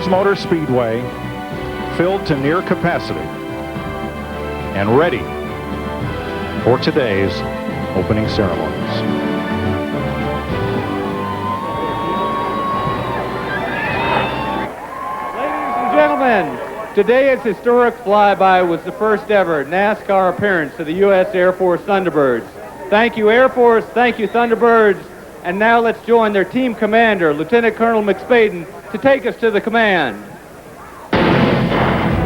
Motor Speedway filled to near capacity and ready for today's opening ceremonies. Ladies and gentlemen, today's historic flyby was the first ever NASCAR appearance of the U.S. Air Force Thunderbirds. Thank you, Air Force. Thank you, Thunderbirds. And now let's join their team commander, Lieutenant Colonel McSpaden, to take us to the command.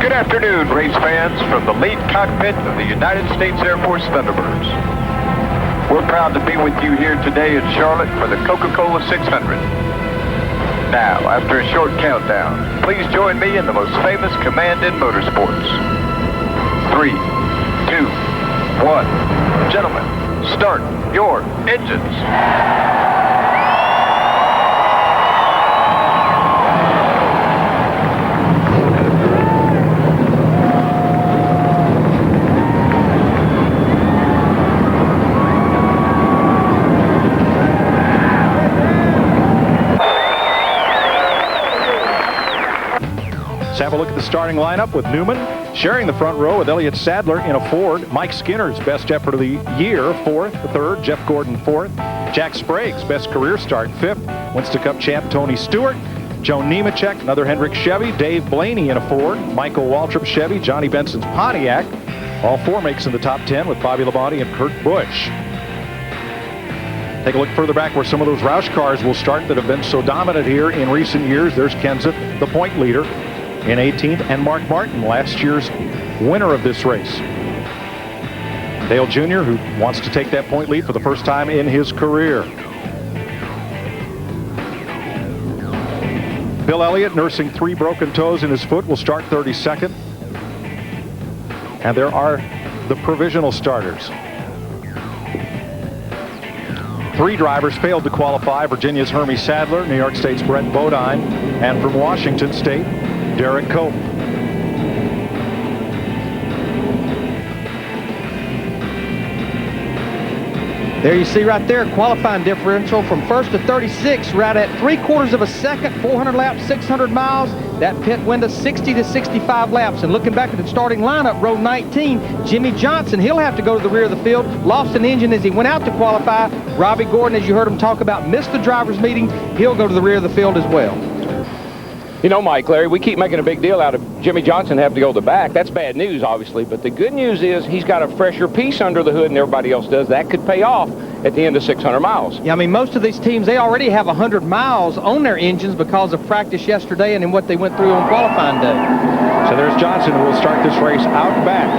Good afternoon, race fans, from the lead cockpit of the United States Air Force Thunderbirds. We're proud to be with you here today in Charlotte for the Coca-Cola 600. Now, after a short countdown, please join me in the most famous command in motorsports. 3, 2, 1. Gentlemen, start your engines. Let's have a look at the starting lineup with Newman sharing the front row with Elliott Sadler in a Ford. Mike Skinner's best effort of the year, 4th. 3rd, Jeff Gordon, 4th. Jack Sprague's best career start, 5th. Winston Cup champ Tony Stewart. Joe Nemechek, another Hendrick Chevy. Dave Blaney in a Ford. Michael Waltrip Chevy. Johnny Benson's Pontiac. All 4 makes in the top 10 with Bobby Labonte and Kurt Busch. Take a look further back where some of those Roush cars will start that have been so dominant here in recent years. There's Kenseth, the point leader, in 18th, and Mark Martin, last year's winner of this race. Dale Jr., who wants to take that point lead for the first time in his career. Bill Elliott, nursing 3 broken toes in his foot, will start 32nd. And there are the provisional starters. 3 drivers failed to qualify. Virginia's Hermie Sadler, New York State's Brett Bodine, and from Washington State, Derek Cope. There you see right there, qualifying differential from 1st to 36, right at 3/4 of a second, 400 laps, 600 miles. That pit went to 60 to 65 laps. And looking back at the starting lineup, row 19, Jimmy Johnson, he'll have to go to the rear of the field. Lost an engine as he went out to qualify. Robbie Gordon, as you heard him talk about, missed the driver's meeting. He'll go to the rear of the field as well. You know, Mike, Larry, we keep making a big deal out of Jimmy Johnson having to go to the back. That's bad news, obviously, but the good news is he's got a fresher piece under the hood than everybody else does. That could pay off at the end of 600 miles. Yeah, I mean, most of these teams, they already have 100 miles on their engines because of practice yesterday and in what they went through on qualifying day. So there's Johnson, who will start this race out back.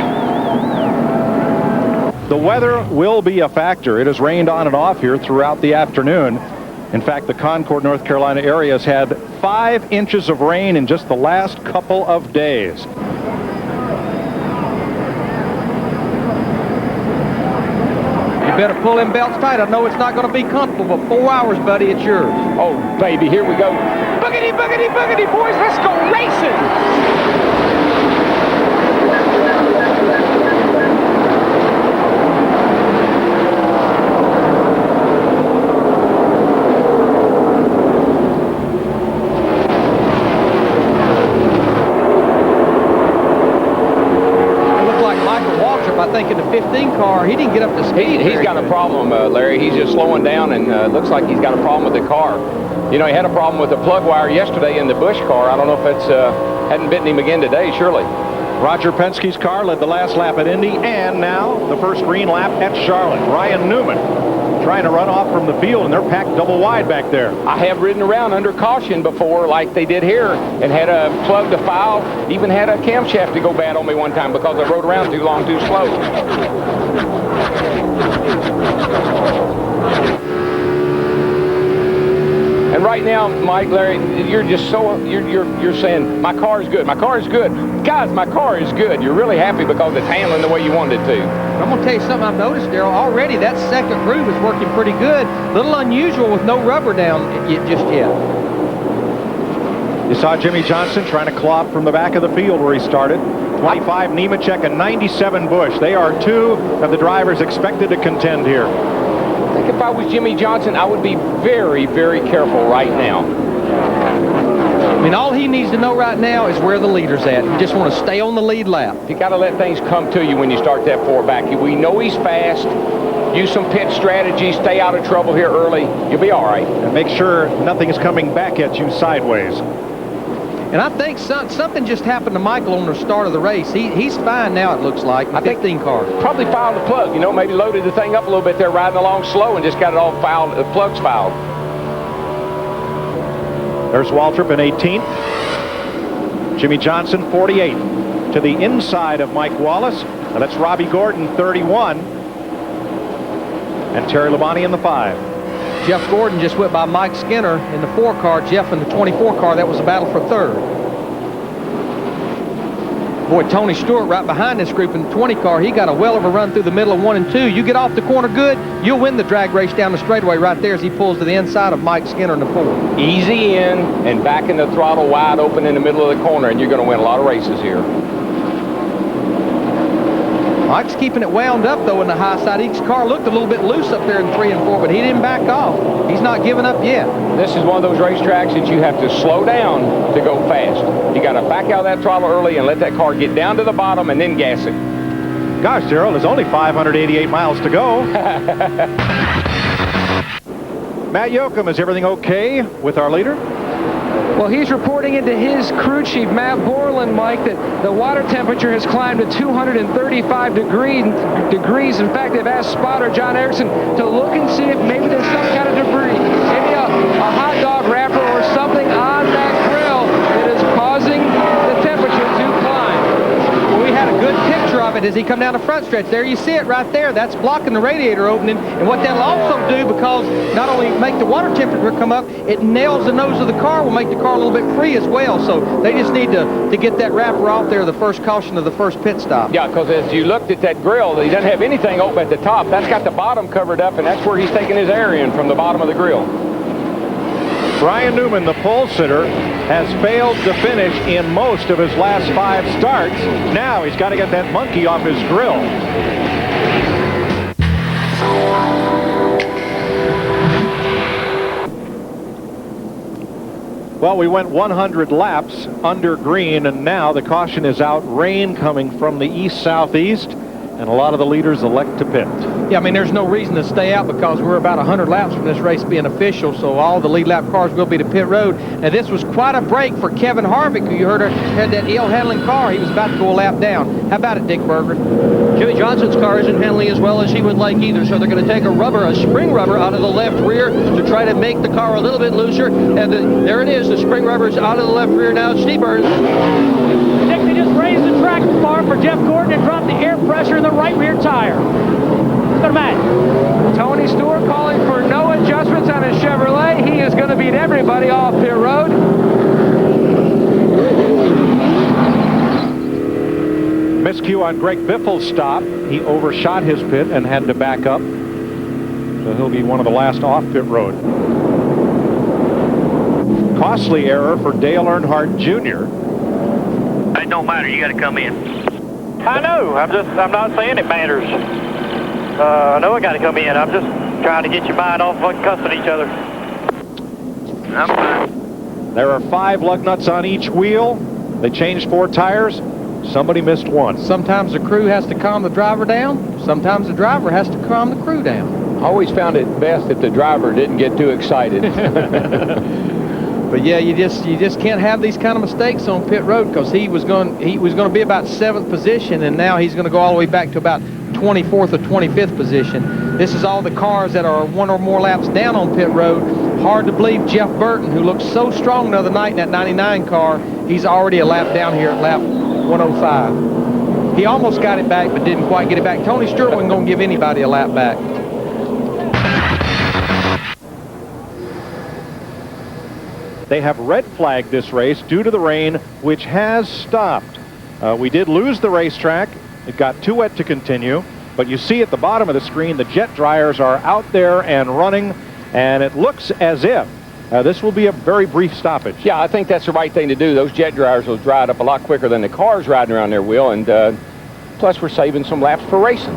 The weather will be a factor. It has rained on and off here throughout the afternoon. In fact, the Concord, North Carolina area has had 5 inches of rain in just the last couple of days. You better pull them belts tight. I know it's not going to be comfortable, but 4 hours, buddy, it's yours. Oh, baby, here we go. Boogity, boogity, boogity, boys, let's go racing! I think in the 15 car, he didn't get up to speed. He's got a problem, Larry. He's just slowing down, and looks like he's got a problem with the car. You know, he had a problem with the plug wire yesterday in the Busch car. I don't know if it's hadn't bitten him again today, surely. Roger Penske's car led the last lap at Indy, and now the first green lap at Charlotte. Ryan Newman trying to run off from the field, and they're packed double wide back there. I have ridden around under caution before like they did here and had a plug to foul, even had a camshaft to go bad on me one time because I rode around too long, too slow. And right now, Mike, Larry, you're just so, you're saying, my car is good, my car is good. Guys, my car is good. You're really happy because it's handling the way you wanted it to. I'm going to tell you something I've noticed, Darrell. Already that second groove is working pretty good. A little unusual with no rubber down just yet. You saw Jimmy Johnson trying to claw up from the back of the field where he started. 25 Nemechek and 97 Busch. They are 2 of the drivers expected to contend here. I think if I was Jimmy Johnson, I would be very, very careful right now. mean, all he needs to know right now is where the leader's at. You just want to stay on the lead lap. You got to let things come to you when you start that four back. We know he's fast. Use some pit strategy. Stay out of trouble here early. You'll be all right. And make sure nothing is coming back at you sideways. And I think something just happened to Michael on the start of the race. He's fine now, it looks like, in 15 car. Probably fouled the plug. You know, maybe loaded the thing up a little bit there, riding along slow, and just got it all fouled. The plug's fouled. There's Waltrip in 18th. Jimmy Johnson, 48th. To the inside of Mike Wallace. Now that's Robbie Gordon, 31. And Terry Labonte in the 5. Jeff Gordon just went by Mike Skinner in the 4 car. Jeff in the 24 car. That was a battle for 3rd. Boy, Tony Stewart right behind this group in the 20 car. He got a well of a run through the middle of 1 and 2. You get off the corner good, you'll win the drag race down the straightaway right there as he pulls to the inside of Mike Skinner in the 4. Easy in and back in the throttle wide open in the middle of the corner, and you're going to win a lot of races here. Mike's keeping it wound up, though, in the high side. Each car looked a little bit loose up there in 3 and 4, but he didn't back off. He's not giving up yet. This is one of those racetracks that you have to slow down to go fast. You got to back out of that throttle early and let that car get down to the bottom and then gas it. Gosh, Darrell, there's only 588 miles to go. Matt Yoakum, is everything okay with our leader? Well, he's reporting into his crew chief, Matt Borland, Mike, that the water temperature has climbed to 235 degrees. In fact, they've asked spotter John Erickson to look and see if maybe there's some kind of debris, maybe a hot dog wrapper or something on that grill that is causing the temperature to climb. Well, we had a good picture of it as he come down the front stretch. There you see it right there. That's blocking the radiator opening. And what that'll also do, because not only make the water temperature come up, it nails the nose of the car, will make the car a little bit free as well. So they just need to get that wrapper off there, the first caution of the first pit stop. Yeah, because as you looked at that grill, he doesn't have anything open at the top. That's got the bottom covered up, and that's where he's taking his air in from the bottom of the grill. Brian Newman, the pole sitter, has failed to finish in most of his last 5 starts. Now he's got to get that monkey off his grill. Well, we went 100 laps under green, and now the caution is out. Rain coming from the east-southeast, and a lot of the leaders elect to pit. Yeah, I mean, there's no reason to stay out because we're about 100 laps from this race being official, so all the lead lap cars will be to pit road. Now, this was quite a break for Kevin Harvick, who you heard had that ill-handling car. He was about to go a lap down. How about it, Dick Berger? Jimmy Johnson's car isn't handling as well as he would like either, so they're going to take a spring rubber out of the left rear to try to make the car a little bit looser. And there it is, the spring rubber's out of the left rear now. Steve Burns. Dick, they just raised the track bar for Jeff Gordon and dropped the air pressure in the right rear tire. Go to Matt. Tony Stewart calling for no adjustments on his Chevrolet. He is going to beat everybody off pit road. Miscue on Greg Biffle's stop. He overshot his pit and had to back up. So he'll be one of the last off pit road. Costly error for Dale Earnhardt Jr. It don't matter. You got to come in. I know. I'm not saying it matters. I know I got to come in. I'm just trying to get your mind off fucking cussing each other. I'm fine. There are 5 lug nuts on each wheel. They changed 4 tires. Somebody missed 1. Sometimes the crew has to calm the driver down. Sometimes the driver has to calm the crew down. I always found it best if the driver didn't get too excited. But yeah, you just can't have these kind of mistakes on pit road, because he was going to be about 7th position, and now he's going to go all the way back to about 24th or 25th position. This is all the cars that are 1 or more laps down on pit road. Hard to believe Jeff Burton, who looked so strong the other night in that 99 car, he's already a lap down here at lap 105. He almost got it back, but didn't quite get it back. Tony Stewart wasn't going to give anybody a lap back. They have red flagged this race due to the rain, which has stopped. We did lose the racetrack. It got too wet to continue, but you see at the bottom of the screen the jet dryers are out there and running, and it looks as if this will be a very brief stoppage. Yeah, I think that's the right thing to do. Those jet dryers will dry it up a lot quicker than the cars riding around there will, and plus we're saving some laps for racing.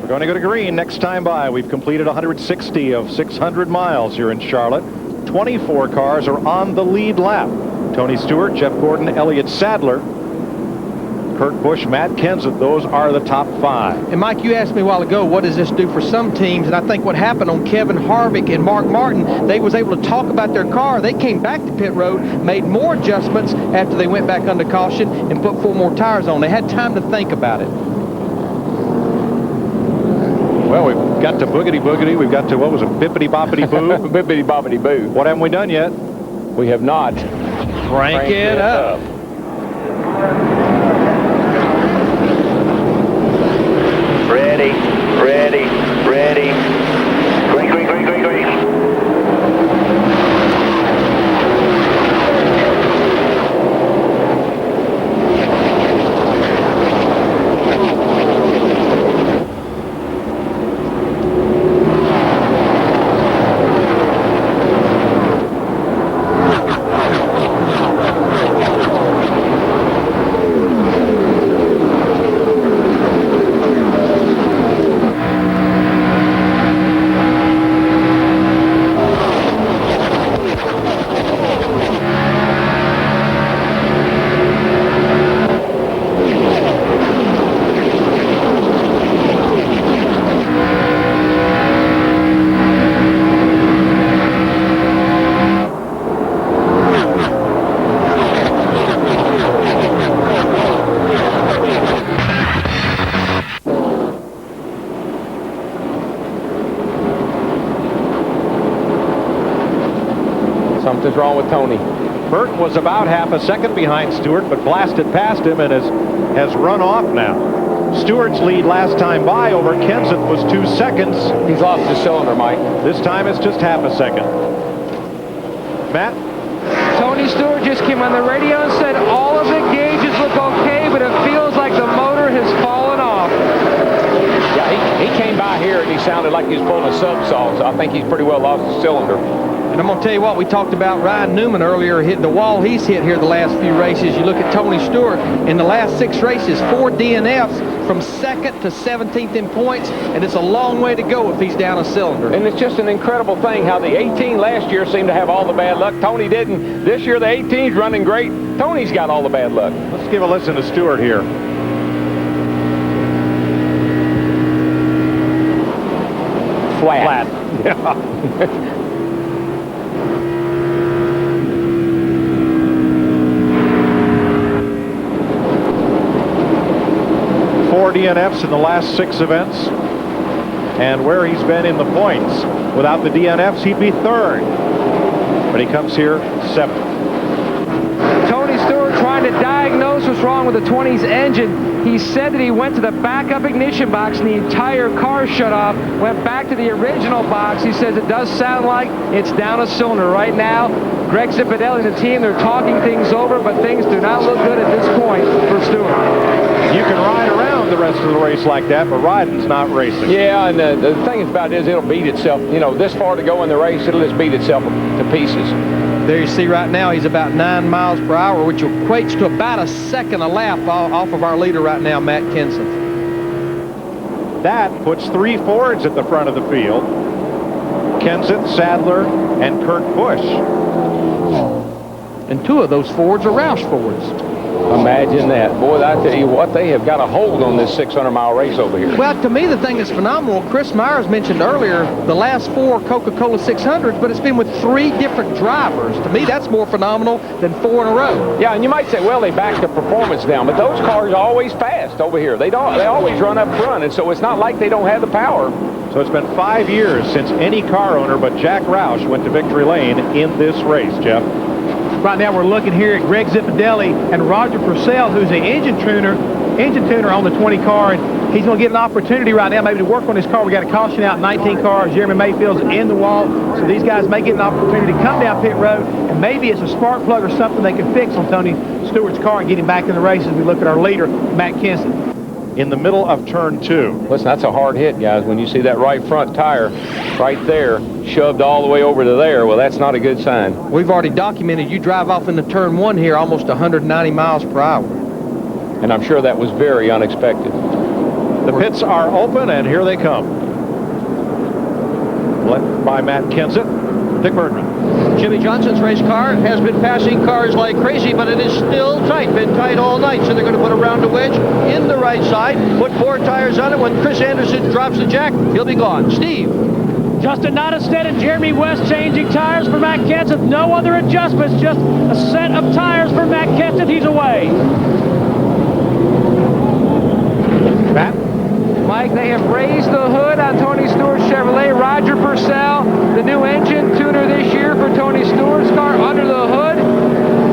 We're going to go to green next time by. We've completed 160 of 600 miles here in Charlotte. 24 cars are on the lead lap. Tony Stewart, Jeff Gordon, Elliott Sadler, Kurt Busch, Matt Kenseth, those are the top 5. And Mike, you asked me a while ago, what does this do for some teams? And I think what happened on Kevin Harvick and Mark Martin, they was able to talk about their car. They came back to pit road, made more adjustments after they went back under caution and put 4 more tires on. They had time to think about it. Well, we've got to boogity boogity. We've got to, what was it, bippity boppity boo? Bippity boppity boo. What haven't we done yet? We have not. Crank it up. Ready, ready, ready. Green, green, green, green, green. Something's wrong with Tony. Burton was about half a second behind Stewart, but blasted past him and has run off now. Stewart's lead last time by over Kenseth was 2 seconds. He's lost his cylinder, Mike. This time it's just half a second. Matt? Tony Stewart just came on the radio and said all of the gauges look okay, but it feels like the motor has fallen off. Yeah, he came by here and he sounded like he was pulling a subsaw, so I think he's pretty well lost his cylinder. And I'm going to tell you what, we talked about Ryan Newman earlier hitting the wall he's hit here the last few races. You look at Tony Stewart in the last 6 races, 4 DNFs from 2nd to 17th in points, and it's a long way to go if he's down a cylinder. And it's just an incredible thing how the 18 last year seemed to have all the bad luck. Tony didn't. This year the 18's running great. Tony's got all the bad luck. Let's give a listen to Stewart here. Flat. Yeah. 4 DNFs in the last 6 events. And where he's been in the points, without the DNFs, he'd be 3rd. But he comes here 7th. Tony Stewart trying to diagnose what's wrong with the 20's engine. He said that he went to the backup ignition box and the entire car shut off, went back to the original box. He says it does sound like it's down a cylinder right now. Greg Zipadelli and the team, they're talking things over, but things do not look good at this point for Stewart. You can ride around the rest of the race like that, but riding's not racing. Yeah, and the thing about it is it'll beat itself. You know, this far to go in the race, it'll just beat itself to pieces. There you see right now he's about 9 miles per hour, which equates to about a second a lap off of our leader right now, Matt Kenseth. That puts 3 Fords at the front of the field. Kenseth, Sadler, and Kurt Busch. And 2 of those Fords are Roush Fords. Imagine that. Boy, I tell you what, they have got a hold on this 600-mile race over here. Well, to me, the thing that's phenomenal, Chris Myers mentioned earlier the last 4 Coca-Cola 600s, but it's been with 3 different drivers. To me, that's more phenomenal than 4 in a row. Yeah, and you might say, well, they backed the performance down, but those cars are always fast over here. They always run up front, and so it's not like they don't have the power. So it's been 5 years since any car owner but Jack Roush went to victory lane in this race, Jeff. Right now we're looking here at Greg Zipadelli and Roger Purcell, who's the engine tuner on the 20 car. And he's going to get an opportunity right now maybe to work on his car. We got a caution out, 19 cars. Jeremy Mayfield's in the wall. So these guys may get an opportunity to come down pit road, and maybe it's a spark plug or something they can fix on Tony Stewart's car and get him back in the race as we look at our leader, Matt Kenseth. In the middle of turn 2. Listen, that's a hard hit, guys. When you see that right front tire right there shoved all the way over to there, well, that's not a good sign. We've already documented you drive off into turn 1 here almost 190 miles per hour. And I'm sure that was very unexpected. The pits are open, and here they come. Led by Matt Kenseth, Dick Bergman. Jimmy Johnson's race car has been passing cars like crazy, but it is still tight. Been tight all night, so they're going to put a round wedge in the right side, put 4 tires on it. When Chris Anderson drops the jack, he'll be gone. Steve. Justin Nottestead and Jeremy West changing tires for Matt Kenseth. No other adjustments, just a set of tires for Matt Kenseth. He's away. Matt? Mike, they have raised the hood on Tony Stewart's Chevrolet. Roger Purcell, the new engine tuner this year for Tony Stewart's car, under the hood,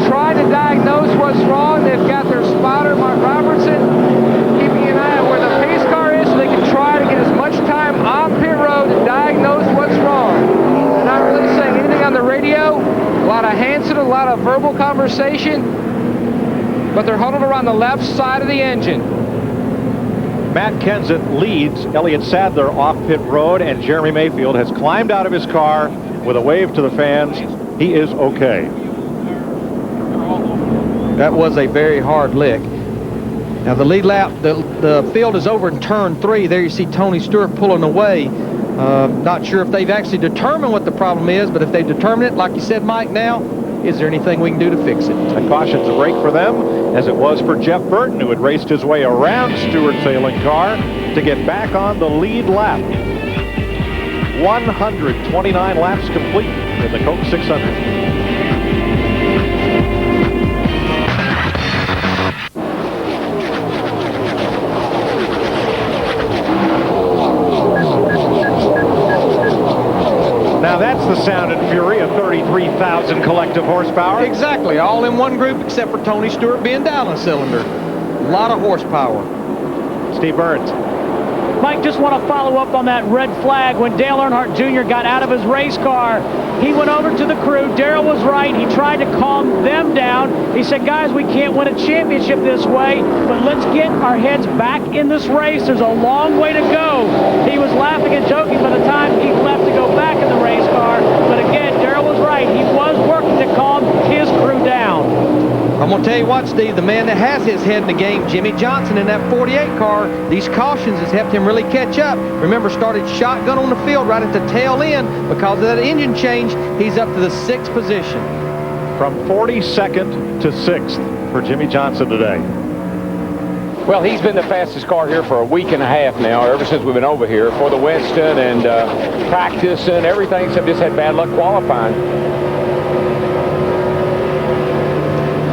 trying to diagnose what's wrong. They've got their spotter, Mark Robertson, keeping an eye on where the pace car is so they can try to get as much time on pit road to diagnose what's wrong. They're not really saying anything on the radio. A lot of Hanson, a lot of verbal conversation, but they're huddled around the left side of the engine. Matt Kenseth leads Elliott Sadler off pit road, and Jeremy Mayfield has climbed out of his car with a wave to the fans. He is okay. That was a very hard lick. Now the lead lap, the field is over in turn 3. There you see Tony Stewart pulling away. Not sure if they've actually determined what the problem is, but if they determine it, like you said, Mike, now, is there anything we can do to fix it? A caution's a break for them, as it was for Jeff Burton, who had raced his way around Stewart's failing car to get back on the lead lap. 129 laps complete in the Coke 600. Now that's the sound and fury of 33,000 collective horsepower. Exactly, all in one group except for Tony Stewart being down a cylinder. A lot of horsepower. Steve Burns. Mike, just want to follow up on that red flag. When Dale Earnhardt Jr. got out of his race car, he went over to the crew. Darrell was right. He tried to calm them down. He said, guys, we can't win a championship this way, but let's get our heads back in this race. There's a long way to go. He was laughing and joking by the time he left to go back in the race car. But again, Darrell was right. He was working to calm his crew down. I'm going to tell you what, Steve, the man that has his head in the game, Jimmy Johnson, in that 48 car, these cautions has helped him really catch up. Remember, started shotgun on the field right at the tail end. Because of that engine change, he's up to the 6th position. From 42nd to 6th for Jimmy Johnson today. Well, he's been the fastest car here for a week and a half now, ever since we've been over here for the Winston and practice and everything, except just had bad luck qualifying.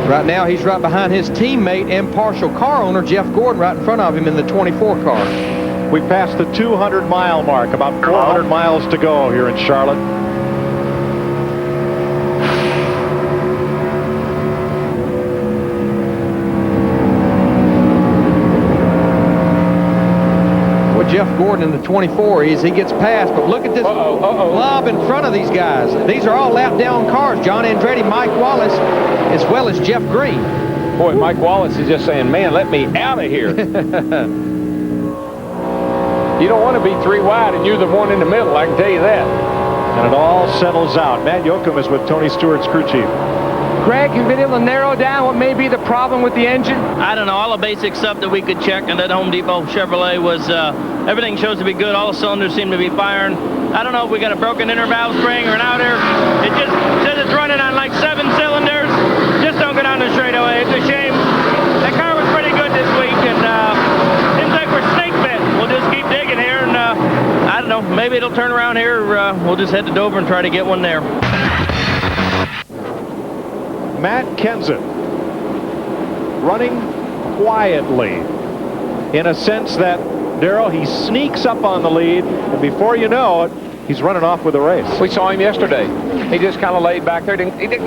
Right now, he's right behind his teammate and partial car owner, Jeff Gordon, right in front of him in the 24 car. We passed the 200-mile mark, about 400 miles to go here in Charlotte. Well, Jeff Gordon in the 24 he gets past, but look at this blob in front of these guys. These are all lap-down cars. John Andretti, Mike Wallace, as well as Jeff Green. Boy, Mike Wallace is just saying, man, let me out of here. You don't want to be 3 wide, and you're the one in the middle, I can tell you that. And it all settles out. Matt Yoakum is with Tony Stewart's crew chief. Greg, you've been able to narrow down what may be the problem with the engine? I don't know. All the basic stuff that we could check on that Home Depot Chevrolet was, everything shows to be good. All the cylinders seem to be firing. I don't know if we got a broken inner valve spring or an outer. It just says it's running on like 7 cylinders. Just don't go down the straightaway. It's a shame. That car was pretty good this week, and seems like we're snake bit. We'll just keep digging here, and I don't know. Maybe it'll turn around here. We'll just head to Dover and try to get one there. Matt Kenseth running quietly, in a sense that, Darrell, he sneaks up on the lead, and before you know it, he's running off with the race. We saw him yesterday. He just kind of laid back there.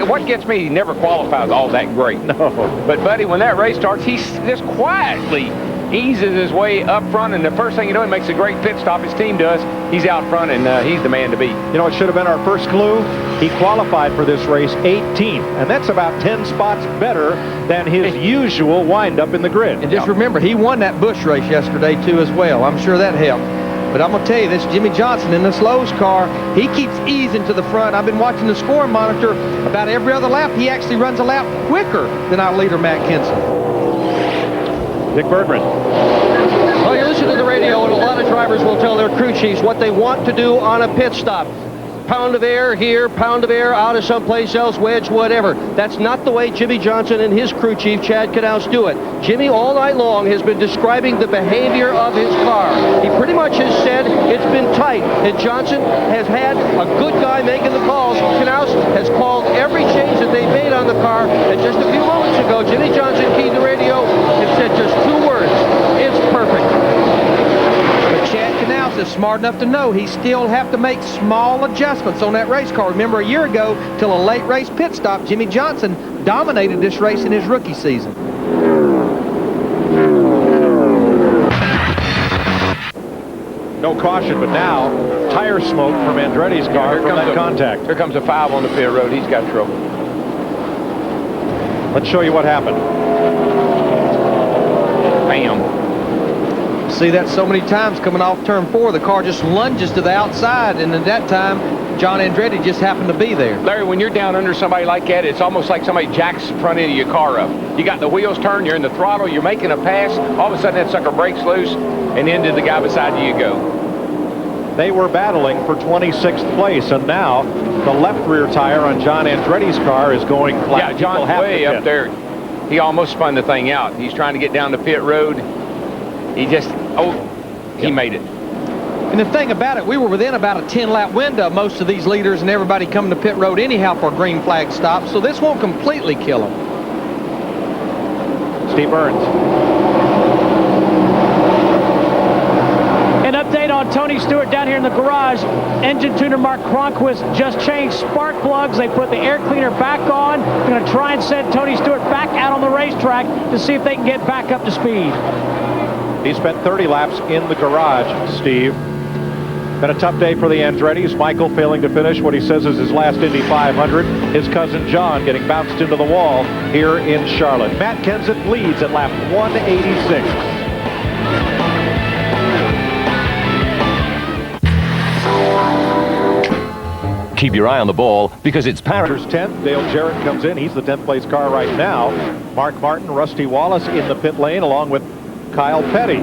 What gets me, he never qualifies all that great. No. But, buddy, when that race starts, he just quietly eases his way up front, and the first thing you know, he makes a great pit stop. His team does. He's out front, and he's the man to beat. You know, it should have been our first clue. He qualified for this race 18th, and that's about 10 spots better than his usual windup in the grid. And just remember, he won that Busch race yesterday, too, as well. I'm sure that helped. But I'm going to tell you, this Jimmy Johnson in this Lowe's car, he keeps easing to the front. I've been watching the scoring monitor. About every other lap, he actually runs a lap quicker than our leader, Matt Kenseth. Dick Bergman. Well, you listen to the radio, and a lot of drivers will tell their crew chiefs what they want to do on a pit stop. Pound of air here, pound of air out of someplace else, wedge, whatever. That's not the way Jimmy Johnson and his crew chief, Chad Knaus, do it. Jimmy, all night long, has been describing the behavior of his car. He pretty much has said it's been tight, and Johnson has had a good guy making the calls. Knaus has called every change that they made on the car, and just a few moments ago, Jimmy Johnson keyed the radio and said just 2 words, it's perfect. But Chad Knaus is smart enough to know he still have to make small adjustments on that race car. Remember, a year ago, till a late race pit stop, Jimmy Johnson dominated this race in his rookie season. No caution, but now tire smoke from Andretti's car from that contact. Here comes a 5 on the pit road. He's got trouble. Let's show you what happened. Bam. See that so many times coming off turn 4, the car just lunges to the outside, and at that time, John Andretti just happened to be there. Larry, when you're down under somebody like that, it's almost like somebody jacks the front end of your car up. You got the wheels turned, you're in the throttle, you're making a pass, all of a sudden that sucker breaks loose, and into the guy beside you go. They were battling for 26th place, and now the left rear tire on John Andretti's car is going flat. Yeah, John's way up there. He almost spun the thing out. He's trying to get down the pit road. He just, he made it. And the thing about it, we were within about a 10-lap window of most of these leaders and everybody coming to pit road anyhow for a green flag stop, so this won't completely kill them. Steve Burns. An update on Tony Stewart down here in the garage. Engine tuner Mark Cronquist just changed spark plugs. They put the air cleaner back on. They're going to try and send Tony Stewart back out on the racetrack to see if they can get back up to speed. He spent 30 laps in the garage, Steve. Been a tough day for the Andrettis. Michael failing to finish what he says is his last Indy 500. His cousin John getting bounced into the wall here in Charlotte. Matt Kenseth leads at lap 186. Keep your eye on the ball because it's Paris. 10th. Dale Jarrett comes in. He's the 10th place car right now. Mark Martin, Rusty Wallace in the pit lane along with Kyle Petty.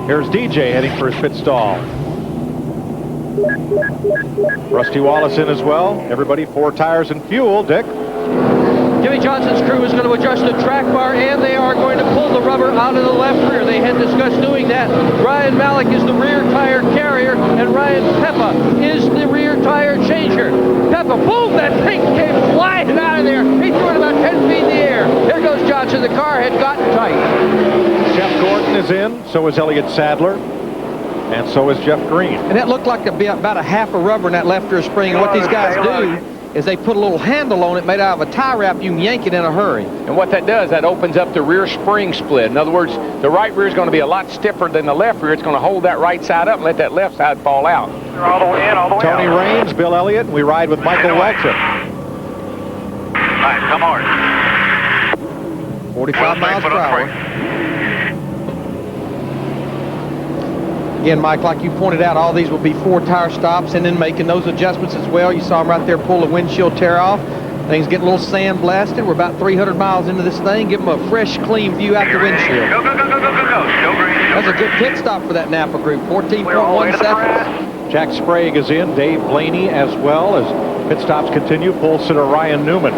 Here's DJ heading for his pit stall. Rusty Wallace in as well. Everybody 4 tires and fuel. Dick. Jimmy Johnson's crew is going to adjust the track bar, and they are going to pull the rubber out of the left rear. They had discussed doing that. Ryan Malik is the rear tire carrier, and Ryan Peppa is the rear tire changer. Peppa, boom, that thing came flying out of there. He threw it about 10 feet in the air. There goes Johnson. The car had gotten tight. Jeff Gordon is in. So is Elliott Sadler. And so is Jeff Green. And that looked like about a half a rubber in that left rear spring. And what these guys do is they put a little handle on it made out of a tie wrap. You can yank it in a hurry. And what that does, that opens up the rear spring split. In other words, the right rear is going to be a lot stiffer than the left rear. It's going to hold that right side up and let that left side fall out. All the way in, all the way Tony out. Raines, Bill Elliott. We ride with Michael Waltrip. All right, come on. 45 miles per hour. Again, Mike, like you pointed out, all these will be 4 tire stops and then making those adjustments as well. You saw him right there pull the windshield tear off. Things getting a little sand blasted. We're about 300 miles into this thing. Give them a fresh, clean view out the windshield. Go, go, go, go, go, go, go. Still green. That's a good pit stop for that Napa group. 14.1 seconds. Jack Sprague is in. Dave Blaney as well as pit stops continue. Pole sitter Ryan Newman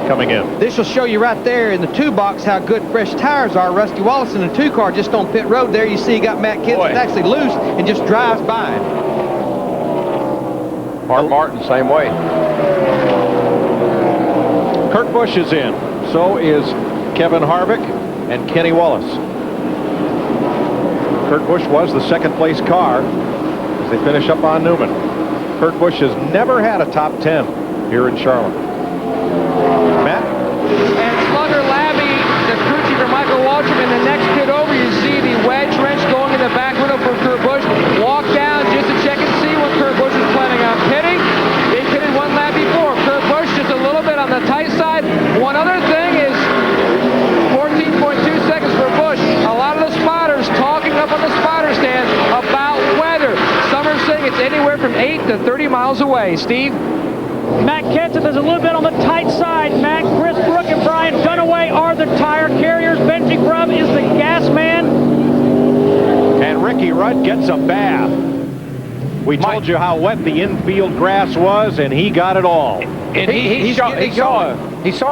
coming in. This will show you right there in the 2 box how good fresh tires are. Rusty Wallace in the 2 car just on pit road there. You see he got Matt Kenseth actually loose and just drives by him. Mark Martin, same way. Kurt Busch is in. So is Kevin Harvick and Kenny Wallace. Kurt Busch was the 2nd place car as they finish up on Newman. Kurt Busch has never had a top 10 here in Charlotte. Matt? And Slugger Labby, the crew chief for Michael Waltrip, in the next pit over, you see the wedge wrench going in the back window for Kurt Busch. Walk down just to check and see what Kurt Busch is planning on pitting. They pitted 1 lap before. Kurt Busch just a little bit on the tight side. One other thing is 14.2 seconds for Busch. A lot of the spotters talking up on the spotter stand about weather. Some are saying it's anywhere from 8 to 30 miles away. Steve? Matt Kenseth is a little bit on the tight side. Matt, Chris Brook, and Brian Dunaway are the tire carriers. Benji Grubb is the gas man. And Ricky Rudd gets a bath. We told you how wet the infield grass was, and he got it all. And he saw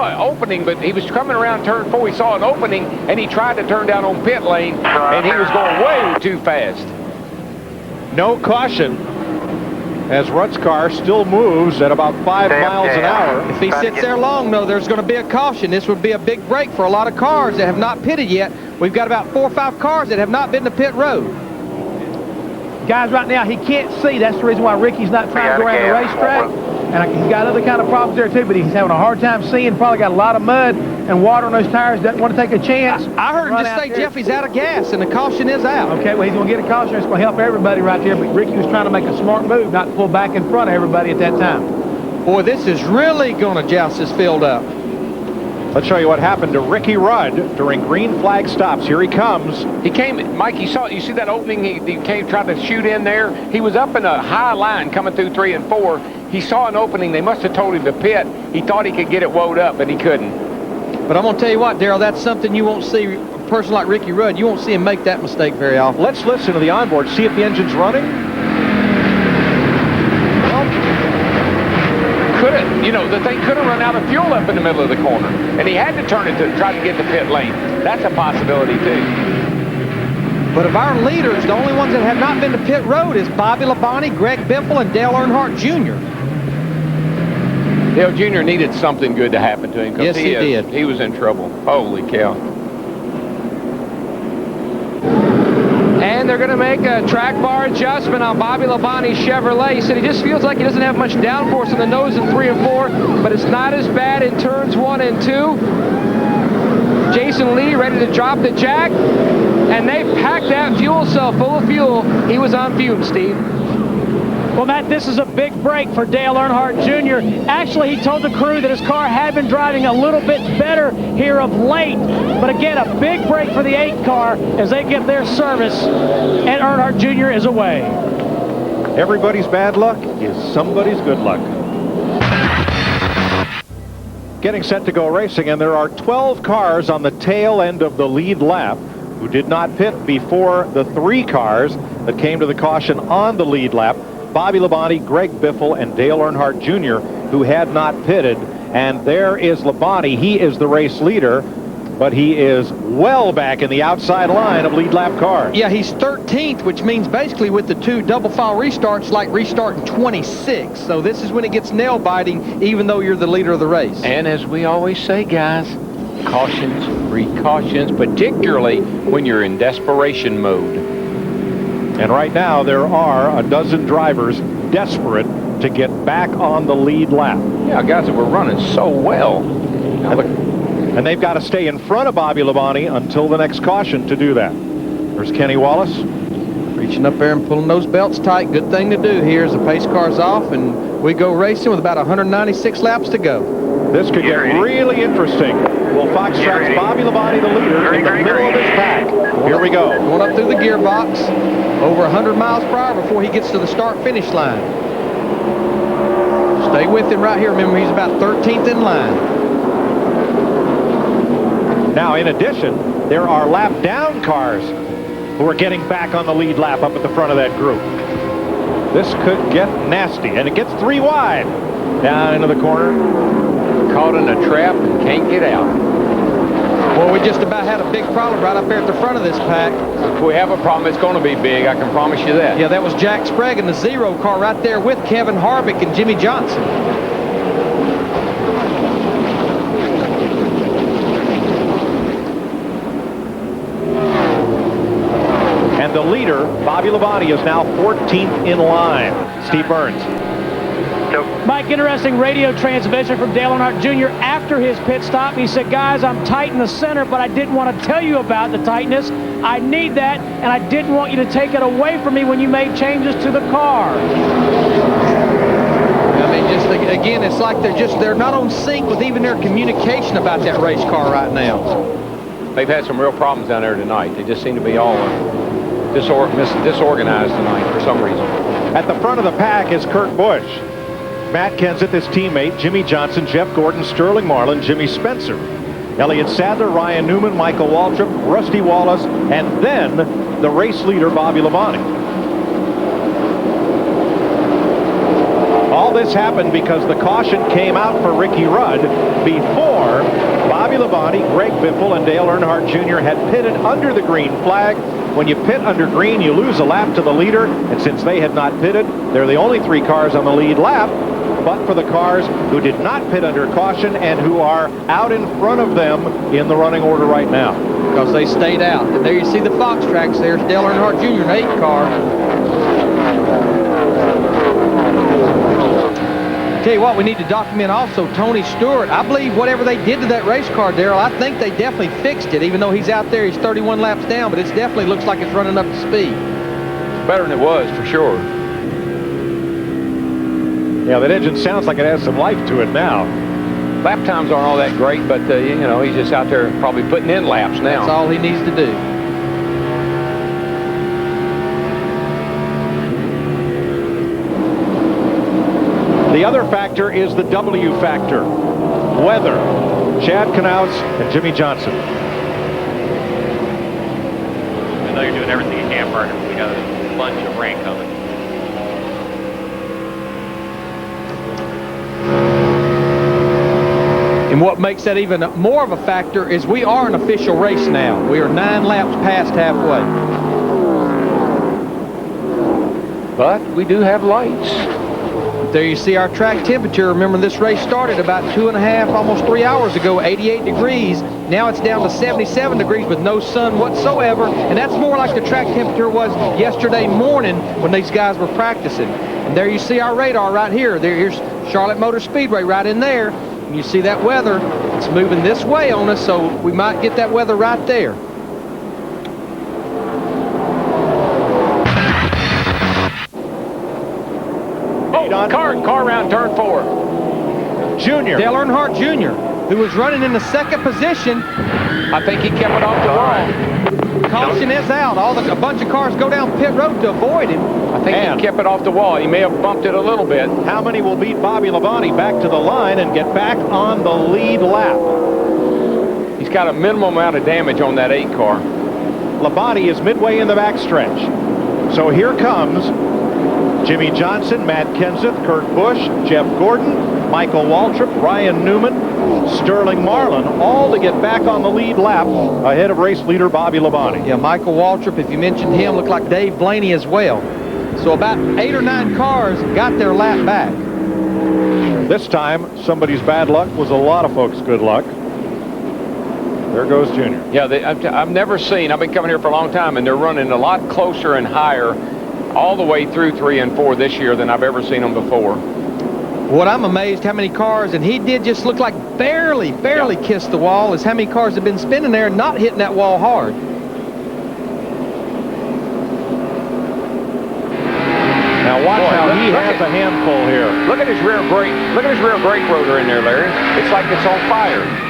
an opening, but he was coming around turn 4. He saw an opening, and he tried to turn down on pit lane, and he was going way too fast. No caution, as Rudd's car still moves at about 5 miles an hour. If he sits there long, though, there's going to be a caution. This would be a big break for a lot of cars that have not pitted yet. We've got about 4 or 5 cars that have not been to pit road. Guys, right now, he can't see. That's the reason why Ricky's not trying to go around the racetrack. And he's got other kind of problems there, too, but he's having a hard time seeing. Probably got a lot of mud and water on those tires. Doesn't want to take a chance. I heard him just say, Jeff, he's out of gas, and the caution is out. Okay, well, he's going to get a caution. It's going to help everybody right there. But Ricky was trying to make a smart move, not to pull back in front of everybody at that time. Boy, this is really going to joust this field up. Let's show you what happened to Ricky Rudd during green flag stops. Here he comes. He came, Mike, you see that opening? He came, tried to shoot in there. He was up in a high line coming through 3 and 4. He saw an opening. They must have told him to pit. He thought he could get it woed up, but he couldn't. But I'm going to tell you what, Darrell, that's something you won't see. A person like Ricky Rudd, you won't see him make that mistake very often. Let's listen to the onboard, see if the engine's running. The thing could have run out of fuel up in the middle of the corner, and he had to turn it to try to get the pit lane. That's a possibility too. But of our leaders, the only ones that have not been to pit road is Bobby Labonte, Greg Biffle, and Dale Earnhardt Jr. Dale Jr. needed something good to happen to him. Yes, he did. He was in trouble. Holy cow. And they're going to make a track bar adjustment on Bobby Labonte's Chevrolet. He said he just feels like he doesn't have much downforce on the nose in 3 and 4, but it's not as bad in turns 1 and 2. Jason Lee ready to drop the jack, and they packed that fuel cell full of fuel. He was on fumes, Steve. Well, Matt, this is a big break for Dale Earnhardt Jr. Actually, he told the crew that his car had been driving a little bit better here of late. But again, a big break for the 8 car as they get their service, and Earnhardt Jr. is away. Everybody's bad luck is somebody's good luck. Getting set to go racing, and there are 12 cars on the tail end of the lead lap who did not pit before the 3 cars that came to the caution on the lead lap. Bobby Labonte, Greg Biffle, and Dale Earnhardt Jr., who had not pitted. And there is Labonte. He is the race leader, but he is well back in the outside line of lead lap cars. Yeah, he's 13th, which means basically with the 2 double file restarts, like restarting 26. So this is when it gets nail biting, even though you're the leader of the race. And as we always say, guys, cautions, precautions, particularly when you're in desperation mode. And right now, there are a dozen drivers desperate to get back on the lead lap. Yeah, guys that were running so well. And they've got to stay in front of Bobby Labonte until the next caution to do that. There's Kenny Wallace. Reaching up there and pulling those belts tight. Good thing to do here as the pace car's off, and we go racing with about 196 laps to go. This could get really interesting. Well, Foxtrot's Bobby Labonte, the leader, in the middle of his pack. Here we go. Going up through the gearbox, over 100 miles per hour before he gets to the start-finish line. Stay with him right here. Remember, he's about 13th in line. Now, in addition, there are lap-down cars who are getting back on the lead lap up at the front of that group. This could get nasty, and it gets 3 wide. Down into the corner. Caught in a trap and can't get out. Well, we just about had a big problem right up there at the front of this pack. If we have a problem, it's going to be big. I can promise you that. Yeah, that was Jack Sprague in the 0 car right there with Kevin Harvick and Jimmy Johnson. And the leader, Bobby Labonte, is now 14th in line. Steve Burns. Mike, interesting radio transmission from Dale Earnhardt Jr. after his pit stop. He said, guys, I'm tight in the center, but I didn't want to tell you about the tightness. I need that, and I didn't want you to take it away from me when you made changes to the car. I mean, just again, it's like they're not on sync with even their communication about that race car right now. They've had some real problems down there tonight. They just seem to be all disorganized tonight for some reason. At the front of the pack is Kurt Busch. Matt Kenseth, his teammate, Jimmy Johnson, Jeff Gordon, Sterling Marlin, Jimmy Spencer. Elliott Sadler, Ryan Newman, Michael Waltrip, Rusty Wallace, and then the race leader, Bobby Labonte. All this happened because the caution came out for Ricky Rudd before Bobby Labonte, Greg Biffle, and Dale Earnhardt Jr. had pitted under the green flag. When you pit under green, you lose a lap to the leader, and since they had not pitted, they're the only 3 cars on the lead lap. But for the cars who did not pit under caution and who are out in front of them in the running order right now. Because they stayed out. And there you see the Fox tracks. There's Dale Earnhardt Jr., an 8 car. Tell you what, we need to document also Tony Stewart. I believe whatever they did to that race car, Darrell, I think they definitely fixed it. Even though he's out there, he's 31 laps down, but it definitely looks like it's running up to speed. Better than it was, for sure. Yeah, that engine sounds like it has some life to it now. Lap times aren't all that great, but, you know, he's just out there probably putting in laps now. That's all he needs to do. The other factor is the W factor. Weather. Chad Knaus and Jimmy Johnson. I know you're doing everything you can, Bernard. We got a bunch of rain coming. And what makes that even more of a factor is we are an official race now. We are 9 laps past halfway. But we do have lights. There you see our track temperature. Remember, this race started about 2.5, almost 3 hours ago, 88 degrees. Now it's down to 77 degrees with no sun whatsoever. And that's more like the track temperature was yesterday morning when these guys were practicing. And there you see our radar right here. Here's Charlotte Motor Speedway right in there. And you see that weather. It's moving this way on us, so we might get that weather right there. Car around turn 4. Junior. Dale Earnhardt Jr., who was running in the 2nd position. I think he kept it off the wall. Caution is out. A bunch of cars go down pit road to avoid him. I think he kept it off the wall. He may have bumped it a little bit. How many will beat Bobby Labonte back to the line and get back on the lead lap? He's got a minimum amount of damage on that 8 car. Labonte is midway in the backstretch. So here comes Jimmy Johnson, Matt Kenseth, Kurt Busch, Jeff Gordon, Michael Waltrip, Ryan Newman, Sterling Marlin, all to get back on the lead lap ahead of race leader Bobby Labonte. Yeah, Michael Waltrip, if you mentioned him, looked like Dave Blaney as well. So about 8 or 9 cars got their lap back. This time, somebody's bad luck was a lot of folks' good luck. There goes Junior. Yeah, I've never seen, I've been coming here for a long time, and they're running a lot closer and higher all the way through 3 and 4 this year than I've ever seen them before. What I'm amazed how many cars, and he did just look like barely kiss the wall, is how many cars have been spinning there and not hitting that wall hard. Now watch how he has a handful here. Look at his rear brake. Look at his rear brake rotor in there, Larry. It's like it's on fire.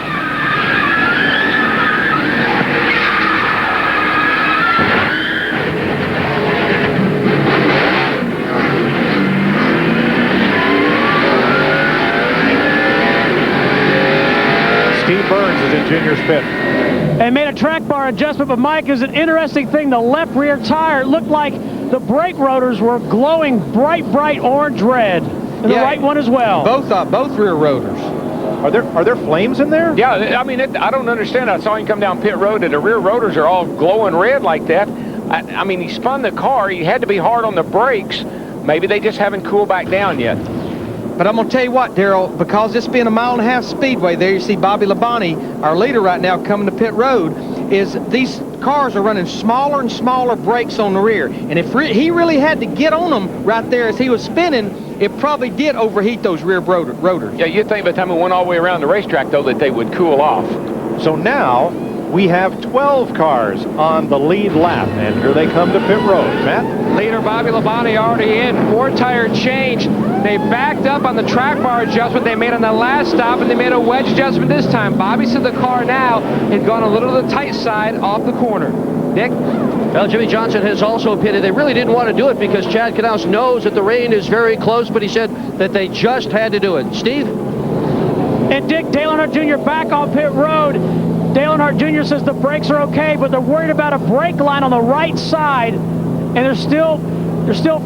Steve Burns is in Junior's pit. And made a track bar adjustment, but Mike, is an interesting thing. The left rear tire looked like the brake rotors were glowing bright orange red. And the right one as well. Both rear rotors. Are there flames in there? Yeah, I mean, I don't understand. I saw him come down pit road and the rear rotors are all glowing red like that. I mean, he spun the car. He had to be hard on the brakes. Maybe they just haven't cooled back down yet. But I'm going to tell you what, Darrell, because it's been a 1.5-mile speedway, there you see Bobby Labonte, our leader right now, coming to pit road, is these cars are running smaller and smaller brakes on the rear. And if he really had to get on them right there as he was spinning, it probably did overheat those rear rotors. Yeah, you'd think by the time we went all the way around the racetrack, though, that they would cool off. So now we have 12 cars on the lead lap, and here they come to pit road. Matt? Leader Bobby Labonte already in. 4-tire change. They backed up on the track bar adjustment they made on the last stop, and they made a wedge adjustment this time. Bobby said the car now had gone a little to the tight side off the corner. Nick? Well, Jimmy Johnson has also pitted. They really didn't want to do it because Chad Knaus knows that the rain is very close, but he said that they just had to do it. Steve? And Dick, Dale Earnhardt Jr. back on pit road. Dale Earnhardt Jr. says the brakes are okay, but they're worried about a brake line on the right side, and there's still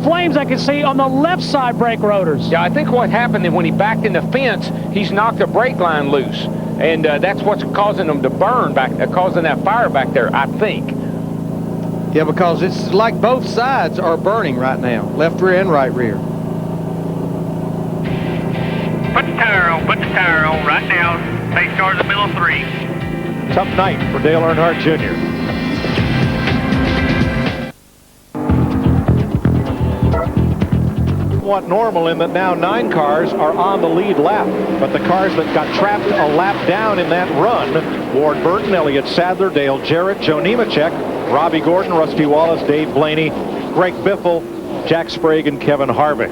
flames I can see on the left side brake rotors. Yeah, I think what happened is when he backed in the fence, he's knocked the brake line loose, and that's what's causing them to burn back, causing that fire back there, I think. Yeah, because it's like both sides are burning right now, left rear and right rear. Put the tire on right now. Pace car in the middle of 3. Tough night for Dale Earnhardt Jr. What normal in that now 9 cars are on the lead lap, but the cars that got trapped a lap down in that run, Ward Burton, Elliott Sadler, Dale Jarrett, Joe Nemechek, Robbie Gordon, Rusty Wallace, Dave Blaney, Greg Biffle, Jack Sprague, and Kevin Harvick.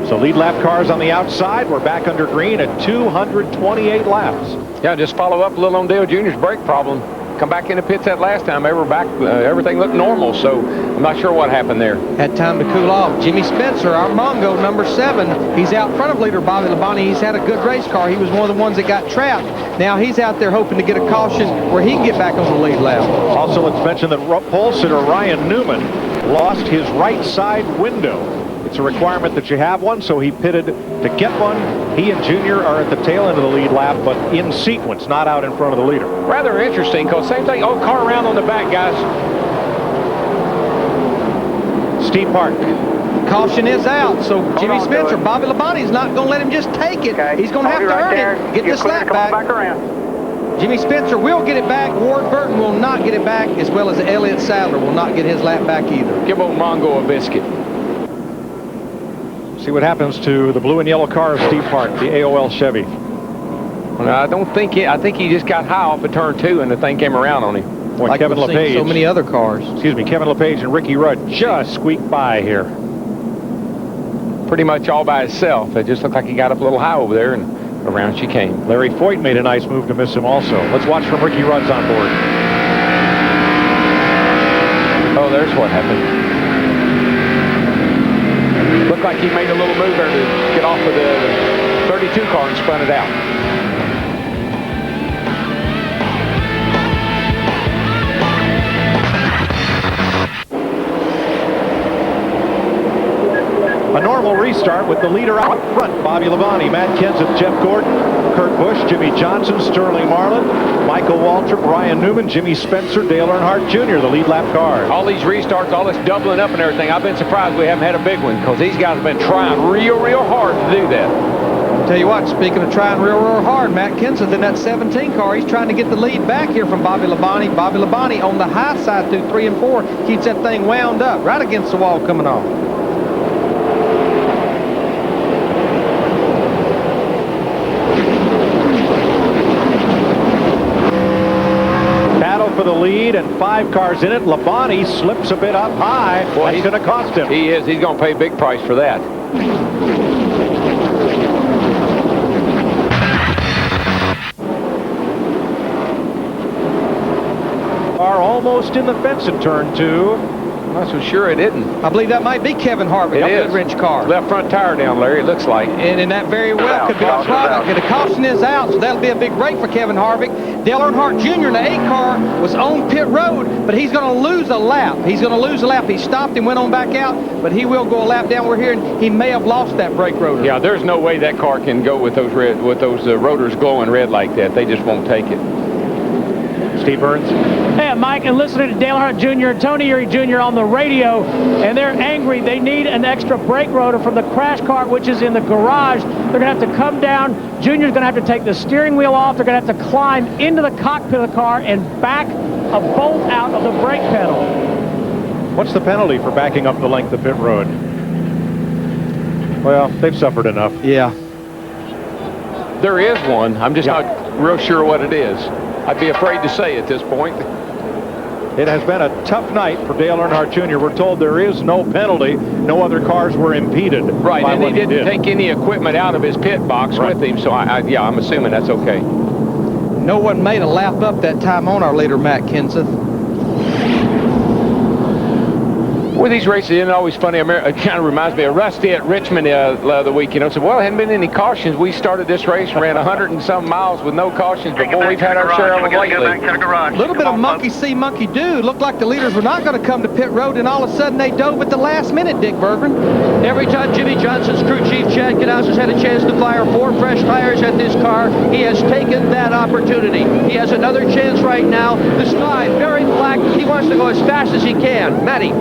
So lead lap cars on the outside. We're back under green at 228 laps. Yeah, just follow up a little on Dale Jr.'s brake problem. Come back in the pits that last time. Everything looked normal, so I'm not sure what happened there. Had time to cool off. Jimmy Spencer, our Mongo, number 7. He's out front of leader Bobby Labonte. He's had a good race car. He was one of the ones that got trapped. Now he's out there hoping to get a caution where he can get back on the lead lap. Also, let's mention that pole sitter Ryan Newman lost his right side window. It's a requirement that you have one, so he pitted to get one. He and Junior are at the tail end of the lead lap, but in sequence, not out in front of the leader. Rather interesting, because same thing. Oh, car around on the back, guys. Steve Park. Caution is out, so Jimmy Spencer, Bobby Labonte's not going to let him just take it. Okay. He's going to have to earn it. Get this lap back. Jimmy Spencer will get it back. Ward Burton will not get it back, as well as Elliott Sadler will not get his lap back either. Give old Mongo a biscuit. See what happens to the blue and yellow car of Steve Park, the AOL Chevy. Well, I think he just got high off of turn 2 and the thing came around on him. Boy, like Kevin LePage. So many other cars. Excuse me, Kevin LePage and Ricky Rudd just squeaked by here. Pretty much all by himself. It just looked like he got up a little high over there, and around she came. Larry Foyt made a nice move to miss him also. Let's watch from Ricky Rudd's on board. Oh, there's what happened. Looked like he made a little move there to get off of the 32 car and spun it out. A normal restart with the leader out front. Bobby Labonte, Matt Kenseth, Jeff Gordon, Kurt Busch, Jimmy Johnson, Sterling Marlin, Michael Waltrip, Ryan Newman, Jimmy Spencer, Dale Earnhardt Jr., the lead lap car. All these restarts, all this doubling up and everything, I've been surprised we haven't had a big one, because these guys have been trying real hard to do that. I'll tell you what, speaking of trying real hard, Matt Kenseth in that 17 car, he's trying to get the lead back here from Bobby Labonte. Bobby Labonte on the high side through 3 and 4 keeps that thing wound up right against the wall coming off. For the lead and 5 cars in it. Labonte slips a bit up high. Boy, that's going to cost him. He is. He's going to pay a big price for that. Are almost in the fence in turn 2. I'm not so sure it isn't. I believe that might be Kevin Harvick. It is. Wrench car. Left front tire down, Larry, it looks like. And that very well could be a product. And the caution is out, so that'll be a big break for Kevin Harvick. Dale Earnhardt Jr. in the 8 car was on pit road, but he's going to lose a lap. He's going to lose a lap. He stopped and went on back out, but he will go a lap down. We're here, and he may have lost that brake rotor. Yeah, there's no way that car can go with those rotors glowing red like that. They just won't take it. Steve Burns. Hey, Mike, and listening to Dale Earnhardt Jr. and Tony Eury Jr. on the radio, and they're angry. They need an extra brake rotor from the crash cart, which is in the garage. They're going to have to come down. Junior's going to have to take the steering wheel off. They're going to have to climb into the cockpit of the car and back a bolt out of the brake pedal. What's the penalty for backing up the length of pit road? Well, they've suffered enough. Yeah. There is one. I'm just not real sure what it is. I'd be afraid to say at this point. It has been a tough night for Dale Earnhardt Jr. We're told there is no penalty. No other cars were impeded. Right, and he didn't take any equipment out of his pit box with him, so yeah, I'm assuming that's okay. No one made a lap up that time on our leader, Matt Kenseth. With these races, it's always funny. It kind of reminds me of Rusty at Richmond the other week. You know, so well, there hadn't been any cautions. We started this race, ran 100 and some miles with no cautions before. We've had our share of them lately. A little bit of monkey see, monkey do. Looked like the leaders were not going to come to pit road, and all of a sudden they dove at the last minute, Dick Bergman. Every time Jimmy Johnson's crew chief, Chad Canals, has had a chance to fire 4 fresh tires at this car, he has taken that opportunity. He has another chance right now. The slide, very black. He wants to go as fast as he can. Matty.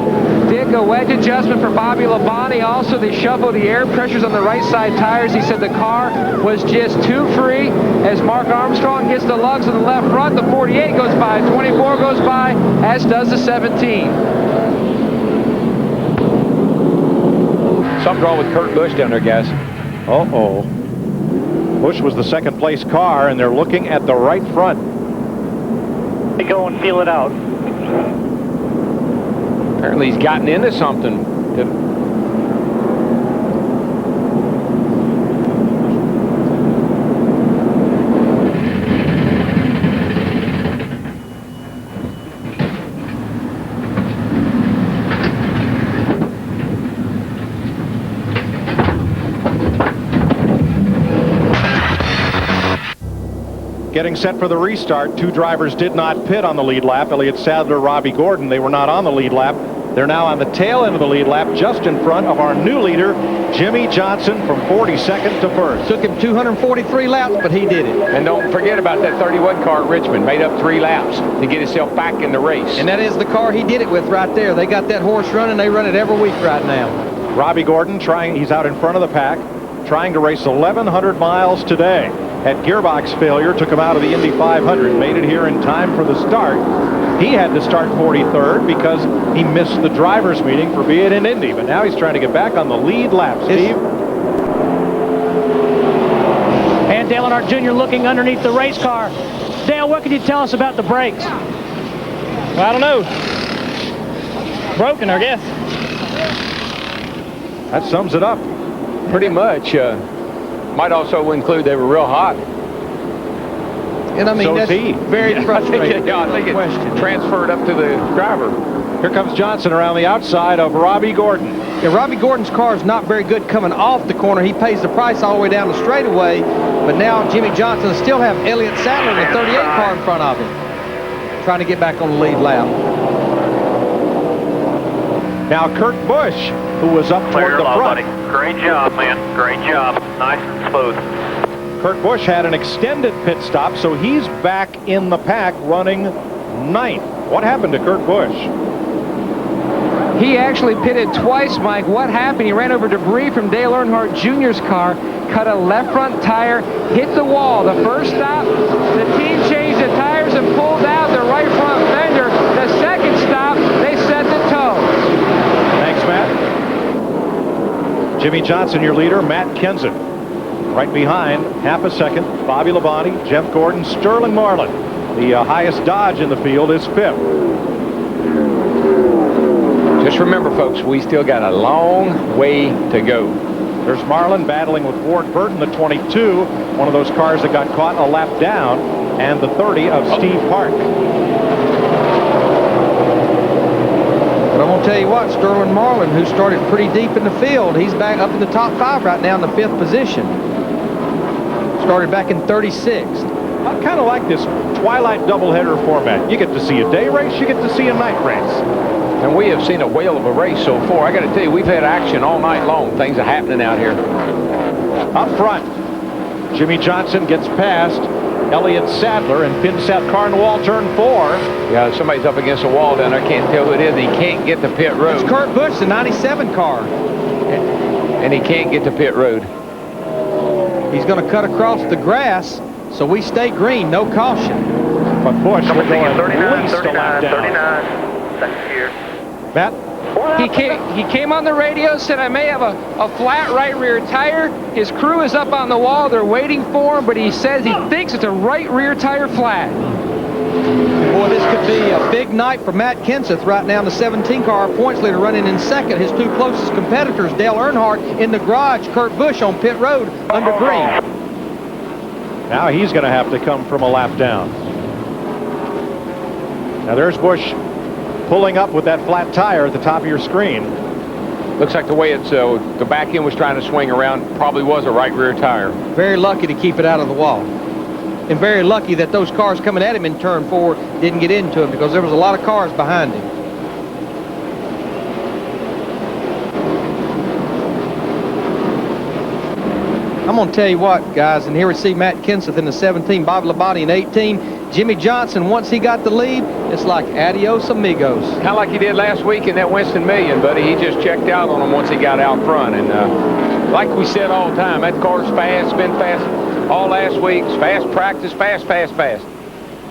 Dick, a wedge adjustment for Bobby Labonte. Also, they shuffled the air pressures on the right side tires. He said the car was just too free. As Mark Armstrong gets the lugs on the left front, the 48 goes by, 24 goes by, as does the 17. Something's wrong with Kurt Busch down there, guys. Uh-oh. Busch was the second place car, and they're looking at the right front. They go and feel it out. Apparently he's gotten into something. Getting set for the restart. 2 drivers did not pit on the lead lap. Elliott Sadler, Robbie Gordon, they were not on the lead lap. They're now on the tail end of the lead lap, just in front of our new leader, Jimmy Johnson, from 42nd to 1st. Took him 243 laps, but he did it. And don't forget about that 31 car at Richmond. Made up 3 laps to get himself back in the race. And that is the car he did it with right there. They got that horse running. They run it every week right now. Robbie Gordon he's out in front of the pack, trying to race 1,100 miles today. Had gearbox failure, took him out of the Indy 500, made it here in time for the start. He had to start 43rd because he missed the drivers' meeting for being in Indy, but now he's trying to get back on the lead lap. Steve? And Dale Earnhardt Jr. looking underneath the race car. Dale, what can you tell us about the brakes? Well, I don't know. Broken, I guess. That sums it up. Pretty much. Might also include they were real hot. And I mean, So that's very frustrating. I think it transferred up to the driver. Here comes Johnson around the outside of Robbie Gordon. Yeah, Robbie Gordon's car is not very good coming off the corner. He pays the price all the way down the straightaway. But now Jimmy Johnson will still have Elliott Sadler in the 38 car in front of him, trying to get back on the lead lap. Now Kurt Busch, who was up toward the front. Buddy. Great job, man. Great job. Nice and smooth. Kurt Busch had an extended pit stop, so he's back in the pack running 9th. What happened to Kurt Busch? He actually pitted twice, Mike. What happened? He ran over debris from Dale Earnhardt Jr.'s car, cut a left front tire, hit the wall. The first stop, the team changed the tires and pulled out the right front fender. The second stop, they set the toe. Thanks, Matt. Jimmy Johnson, your leader. Matt Kenseth. Right behind, half a second, Bobby Labonte, Jeff Gordon, Sterling Marlin. The highest Dodge in the field is 5th. Just remember, folks, we still got a long way to go. There's Marlin battling with Ward Burton, the 22, one of those cars that got caught a lap down, and the 30 of Steve Park. But I'm going to tell you what, Sterling Marlin, who started pretty deep in the field, he's back up in the top 5 right now in the 5th position. Started back in 36th. I kind of like this twilight doubleheader format. You get to see a day race, you get to see a night race. And we have seen a whale of a race so far. I got to tell you, we've had action all night long. Things are happening out here. Up front, Jimmy Johnson gets past Elliott Sadler and pins that car in the wall, turn 4. Yeah, somebody's up against a wall down there. I can't tell who it is. He can't get to pit road. It's Kurt Busch, the 97 car. And he can't get to pit road. He's going to cut across the grass, so we stay green, no caution. But Busch will go at 39, least a lap down. 39, second gear. Matt? He came on the radio, said, I may have a flat right rear tire. His crew is up on the wall. They're waiting for him, but he says he thinks it's a right rear tire flat. Boy, this could be a big night for Matt Kenseth right now in the 17 car. Our points leader running in second. His 2 closest competitors, Dale Earnhardt in the garage, Kurt Busch on pit road under green. Now he's going to have to come from a lap down. Now there's Busch pulling up with that flat tire at the top of your screen. Looks like the way it's the back end was trying to swing around probably was a right rear tire. Very lucky to keep it out of the wall. And very lucky that those cars coming at him in turn 4 didn't get into him, because there was a lot of cars behind him. I'm going to tell you what, guys, and here we see Matt Kenseth in the 17, Bobby Labonte in 18. Jimmy Johnson, once he got the lead, it's like adios amigos. Kind of like he did last week in that Winston Million, buddy. He just checked out on him once he got out front. And like we said all the time, that car's fast, been fast all last week. Fast practice, fast.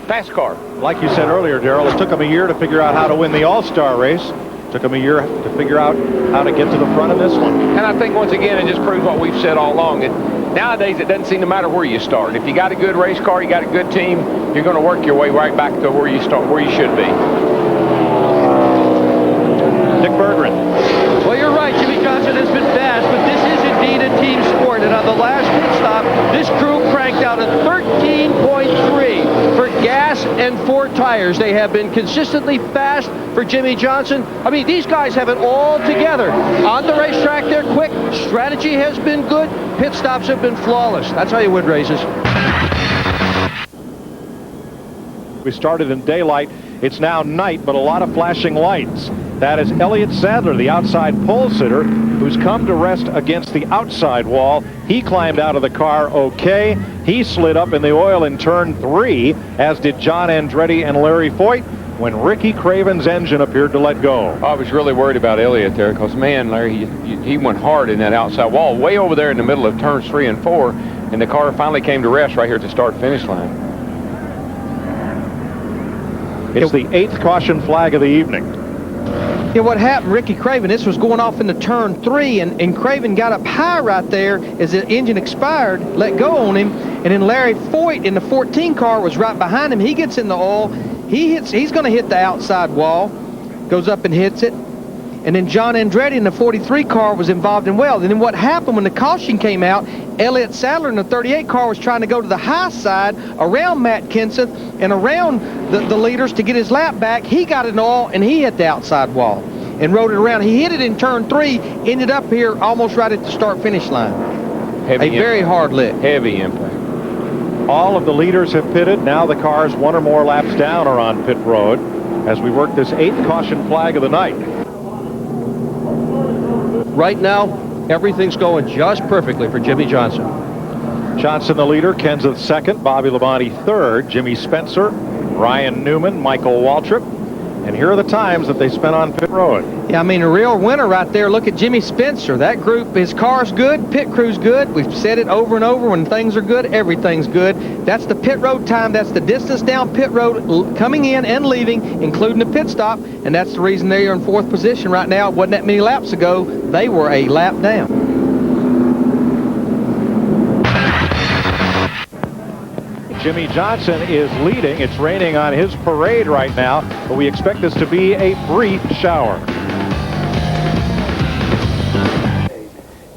Fast car. Like you said earlier, Darrell, it took him a year to figure out how to win the All-Star race. Took him a year to figure out how to get to the front of this one. And I think, once again, it just proves what we've said all along. Nowadays, it doesn't seem to matter where you start. If you got a good race car, you got a good team, you're going to work your way right back to where you start, where you should be. Dick Berggren. Well, you're right. Jimmy Johnson has been fast, but this is indeed a team sport. And on the last pit stop, this crew cranked out a 13.3 for gas and 4 tires. They have been consistently fast for Jimmy Johnson. I mean, these guys have it all together. On the racetrack, they're quick. Strategy has been good. Pit stops have been flawless. That's how you win races. We started in daylight. It's now night, but a lot of flashing lights. That is Elliott Sadler, the outside pole sitter, who's come to rest against the outside wall. He climbed out of the car okay. He slid up in the oil in turn 3, as did John Andretti and Larry Foyt, when Ricky Craven's engine appeared to let go. I was really worried about Elliott there, because, man, Larry, he went hard in that outside wall, way over there in the middle of turns 3 and 4, and the car finally came to rest right here at the start-finish line. It's the 8th caution flag of the evening. Yeah, what happened, Ricky Craven, this was going off into turn 3, and Craven got up high right there as the engine expired, let go on him, and then Larry Foyt in the 14 car was right behind him. He gets in the oil. He's going to hit the outside wall, goes up and hits it. And then John Andretti in the 43 car was involved in well. And then what happened when the caution came out, Elliott Sadler in the 38 car was trying to go to the high side around Matt Kenseth and around the leaders to get his lap back. He got in oil and he hit the outside wall and rode it around. He hit it in turn 3, ended up here almost right at the start-finish line. Very hard lick. Heavy impact. All of the leaders have pitted. Now the cars 1 or more laps down are on pit road as we work this 8th caution flag of the night. Right now, everything's going just perfectly for Jimmy Johnson. Johnson the leader, Kenseth second, Bobby Labonte third, Jimmy Spencer, Ryan Newman, Michael Waltrip. And here are the times that they spent on pit road. Yeah, I mean, a real winner right there. Look at Jimmy Spencer. That group, his car's good, pit crew's good. We've said it over and over. When things are good, everything's good. That's the pit road time. That's the distance down pit road, coming in and leaving, including the pit stop. And that's the reason they're in 4th position right now. It wasn't that many laps ago. They were a lap down. Jimmy Johnson is leading. It's raining on his parade right now, but we expect this to be a brief shower.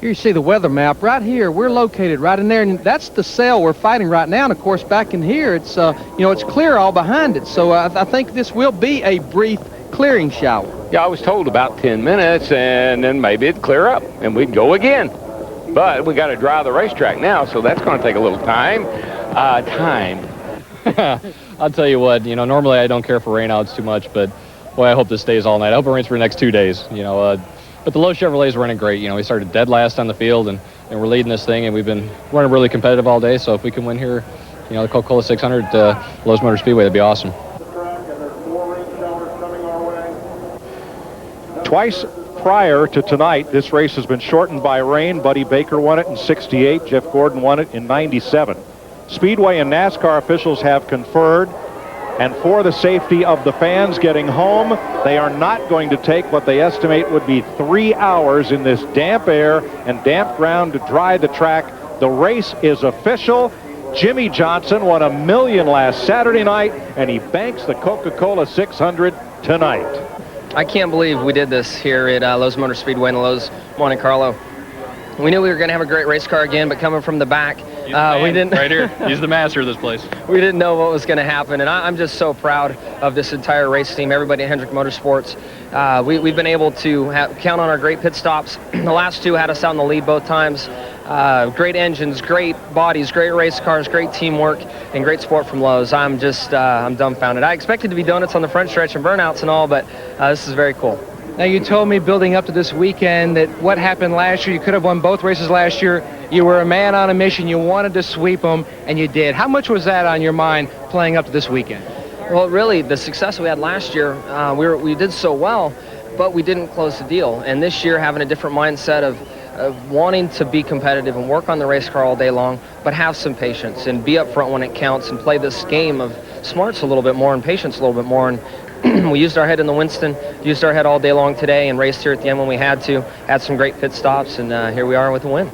Here you see the weather map right here. We're located right in there, and that's the cell we're fighting right now. And of course, back in here, it's it's clear all behind it. So I think this will be a brief clearing shower. Yeah, I was told about 10 minutes, and then maybe it'd clear up, and we'd go again. But we got to dry the racetrack now, so that's going to take a little time. I'll tell you what, normally I don't care for rainouts too much, but boy, I hope this stays all night. I hope it rains for the next 2 days, but the Lowe's Chevrolet's running great. We started dead last on the field, and we're leading this thing, and we've been running really competitive all day. So if we can win here, the Coca-Cola 600 Lowe's Motor Speedway, that'd be awesome. Twice prior to tonight, this race has been shortened by rain. Buddy Baker won it in '68. Jeff Gordon won it in '97. Speedway and NASCAR officials have conferred, and for the safety of the fans getting home, they are not going to take what they estimate would be 3 hours in this damp air and damp ground to dry the track. The race is official. Jimmy Johnson won $1 million last Saturday night, and he banks the Coca-Cola 600 tonight. I can't believe we did this here at Lowe's Motor Speedway in Lowe's Monte Carlo. We knew we were going to have a great race car again, but coming from the back, We didn't. Right here. He's the master of this place. We didn't know what was going to happen, and I'm just so proud of this entire race team, everybody at Hendrick Motorsports. We've been able to count on our great pit stops. The last two had us out in the lead both times. Great engines, great bodies, great race cars, great teamwork, and great support from Lowe's. I'm dumbfounded. I expected to be donuts on the front stretch and burnouts and all, but this is very cool. Now, you told me building up to this weekend that what happened last year, you could have won both races last year. You were a man on a mission. You wanted to sweep them, and you did. How much was that on your mind playing up to this weekend? Well, really, the success we had last year, we did so well, but we didn't close the deal. And this year, having a different mindset of wanting to be competitive and work on the race car all day long, but have some patience and be up front when it counts and play this game of smarts a little bit more and patience a little bit more. And we used our head in the Winston, used our head all day long today, and raced here at the end when we had to. Had some great pit stops, and here we are with a win.